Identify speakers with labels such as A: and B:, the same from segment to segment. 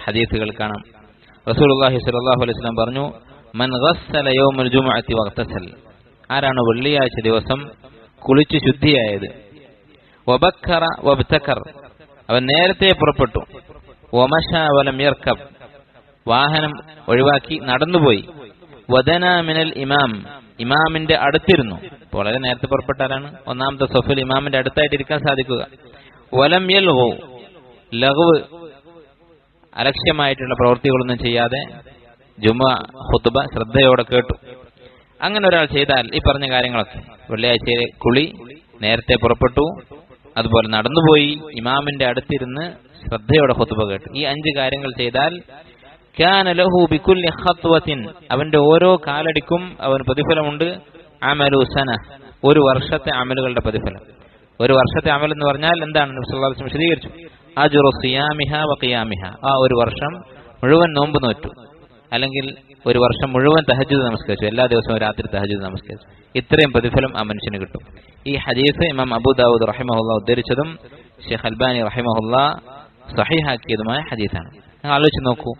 A: ഹദീസുകൾ കാണാം. റസൂലുള്ളാഹി സ്വല്ലല്ലാഹു അലൈഹി വസല്ലം പറഞ്ഞു, മൻ ഗസ്സല യൗമൽ ജുമുഅത്തി വഗ്തസൽ, ആരാണ് വെള്ളിയാഴ്ച ദിവസം കുളിച്ച് ശുദ്ധിയായത്, വബക്കറ വബ്തകർ, അവൻ നേരത്തെ പുറപ്പെട്ടു, വമശ വലം യർകബ്, വാഹനം ഒഴിവാക്കി നടന്നുപോയി, വദന മിനൽ ഇമാം, ഇമാമിന്റെ അടുത്തിരുന്നു, വളരെ നേരത്തെ പുറപ്പെട്ടാലാണ് ഒന്നാമത്തെ സഫിൽ ഇമാമിന്റെ അടുത്തായിട്ട് ഇരിക്കാൻ സാധിക്കുക, വലം യൽഗു, ലഗ്വ് അലക്ഷ്യമായിട്ടുള്ള പ്രവൃത്തികളൊന്നും ചെയ്യാതെ ജുമുഅ ഖുത്ബ ശ്രദ്ധയോടെ കേട്ടു. അങ്ങനെ ഒരാൾ ചെയ്താൽ ഈ പറഞ്ഞ കാര്യങ്ങളൊക്കെ, വെള്ളിയാഴ്ചയിലെ കുളി, നേരത്തെ പുറപ്പെട്ടു, അതുപോലെ നടന്നുപോയി, ഇമാമിന്റെ അടുത്തിരുന്ന് ശ്രദ്ധയോടെ ഖുത്ബ കേട്ടു, ഈ 5 കാര്യങ്ങൾ ചെയ്താൽ കാന ലഹു ബികുല്ലി ഖത്വത്തിൻ, അവന്റെ ഓരോ കാലടിക്കും അവന് പ്രതിഫലമുണ്ട്, അമലു സന, ഒരു വർഷത്തെ അമലുകളുടെ പ്രതിഫലം. ഒരു വർഷത്തെ അമൽ എന്ന് പറഞ്ഞാൽ എന്താണ്? നബി സല്ലല്ലാഹു അലൈഹി വസല്ലം വിശദീകരിച്ചു, അജ്റു സിയാമിഹ വഖിയാമിഹ, ആ ഒരു വർഷം മുഴുവൻ നോമ്പ് നോറ്റു, അല്ലെങ്കിൽ ഒരു വർഷം മുഴുവൻ തഹജ്ജുദ് നമസ്കരിച്ചു, എല്ലാ ദിവസവും രാത്രി തഹജ്ജുദ് നമസ്കരിച്ചു, ഇത്രയും പ്രതിഫലം ആ മനുഷ്യന് കിട്ടും. ഈ ഹദീസ് ഇമാം അബൂ ദാവൂദ് റഹിമഹുല്ലാഹ് ഉദ്ധരിച്ചതും ഷെയ്ഖ് അൽബാനി റഹിമഹുല്ലാഹ് സ്വഹീഹാക്കിയതുമായ ഹദീസാണ്. നിങ്ങൾ ആലോചിച്ച് നോക്കൂ,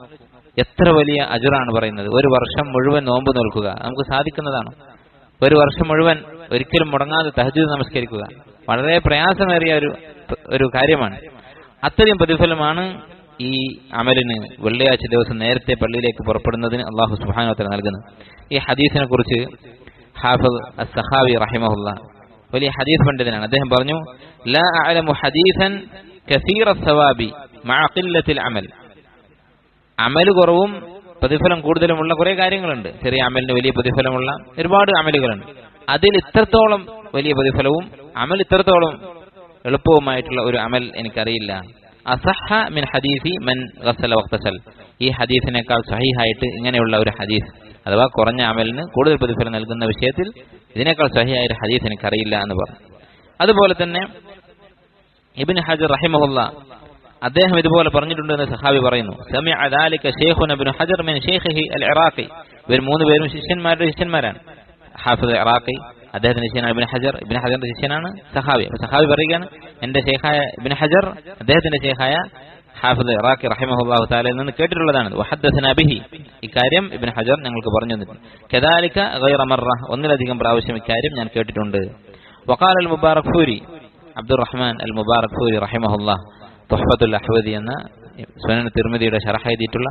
A: എത്ര വലിയ അജ്റാണ് പറയുന്നത്. ഒരു വർഷം മുഴുവൻ നോമ്പ് നോൽക്കുക നമുക്ക് സാധിക്കുന്നതാണ്. ഒരു വർഷം മുഴുവൻ ഒരിക്കലും മുടങ്ങാതെ തഹജ്ജുദ് നമസ്കരിക്കുക വളരെ പ്രയാസമേറിയ ഒരു കാര്യമാണ്. അത്രയും പ്രതിഫലമാണ് ഈ അമലിന് വെള്ളിയാഴ്ച ദിവസം നേരത്തെ പള്ളിയിലേക്ക് പുറപ്പെടുന്നതിന് അല്ലാഹു സുബ്ഹാനഹു വ തആല നൽകുന്നത്. ഈ ഹദീസിനെ കുറിച്ച് ഹാഫിദ് അസ്-സഖാവി റഹിമഹുല്ലാഹ് വലിയ ഹദീസ് പണ്ഡിതനാണ്. അദ്ദേഹം പറഞ്ഞു, ലാ അഅലമു ഹദീസൻ കസീറ സവാബി മഅ ഖില്ലത്തിൽ അമൽ, അമൽ കുറവും പ്രതിഫലം കൂടുതലുമുള്ള കുറെ കാര്യങ്ങളുണ്ട്. ചെറിയ അമലിന് വലിയ പ്രതിഫലമുള്ള ഒരുപാട് അമലുകളുണ്ട്. അതിൽ ഇത്രത്തോളം വലിയ പ്രതിഫലവും അമൽ ഇത്രത്തോളം എളുപ്പവുമായിട്ടുള്ള ഒരു അമൽ എനിക്കറിയില്ല. അസഹ മിൻ ഹദീസി മൻ ഗസ്സല വഖ്തസൽ, ഈ ഹദീസിനേക്കാൾ സഹീഹായിട്ട് ഇങ്ങനെയുള്ള ഒരു ഹദീസ്, അഥവാ കുറഞ്ഞ അമലിന് കൂടുതൽ പ്രതിഫലം നൽകുന്ന വിഷയത്തിൽ ഇതിനേക്കാൾ സഹീഹായ ഒരു ഹദീസ് എനിക്കറിയില്ല എന്ന് പറഞ്ഞു. അതുപോലെ തന്നെ ഇബ്നു ഹജർ റഹിമഹുല്ലാഹ് അദ്ദേഹം ഇതുപോലെ പറഞ്ഞിട്ടുണ്ടെന്ന് സഹാബി പറയുന്നു, സമിഅ ദാലിക ശൈഖുന ഇബ്നു ഹജർ മിൻ ശൈഖിഹി അൽ ഇറാഖി, ഇവർ 3 പേരും ശിഷ്യന്മാരാണ്. ഹാഫിദ് ഇറാഖി അദ്ദേഹത്തിന്റെ ശിഷ്യനാണ് ഇബ്നു ഹജർ, ഇബ്നു ഹജറിന്റെ ശിഷ്യനാണ് സഹാബി. അപ്പോൾ സഹാബി പറയുകയാണ്, എന്റെ ശൈഖായ ഇബ്നു ഹജർ അദ്ദേഹത്തിന്റെ ശൈഖായ ഹാഫിദ് ഇറാഖി റഹിമഹുല്ലാഹു തആലയിൽ നിന്ന് കേട്ടിട്ടുള്ളതാണ്. വഹദ്ദസനാ ബിഹി, ഇക്കാര്യം ഇബ്നു ഹജർ ഞങ്ങൾക്ക് പറഞ്ഞു തന്നിട്ടുണ്ട്. കദാലിക ഗൈറ മർറ, ഒന്നിലധികം പ്രാവശ്യം ഇക്കാര്യം ഞാൻ കേട്ടിട്ടുണ്ട്. വഖാല അൽ മുബാറക് ഫൂരി, അബ്ദുറഹ്മാൻ അൽ മുബാറക് ഫൂരി റഹിമഹുല്ലാഹ് തുഹ്ഫത്തുൽ അഹ്വദി എന്ന സുനൻ തിർമിദിയുടെ ശറഹ് എഴുതിയിട്ടുള്ള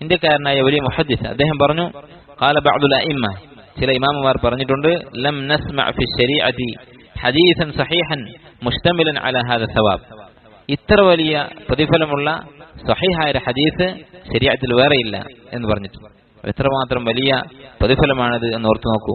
A: ഇന്ത്യക്കാരനായ വലിയ മുഹദ്ദിസ്, അദ്ദേഹം പറഞ്ഞു, ഖാല ബഅദുൽ അഇമ്മ, ചില ഇമാമുമാർ പറഞ്ഞിട്ടുണ്ട്, ലം നസ്മഅ ഫി ശരീഅതി ഹദീസൻ സഹീഹൻ മുസ്തമിലൻ അലാ ഹാദ സവാബ്, ഇത്ര വലിയ പ്രതിഫലമുള്ള സഹീഹായ ഹദീസ് ശരീഅത്തിൽ വേറെയില്ല എന്ന് പറഞ്ഞിട്ടുണ്ട്. എത്രമാത്രം വലിയ പ്രതിഫലമാണിത് എന്ന് ഓർത്തു നോക്കൂ.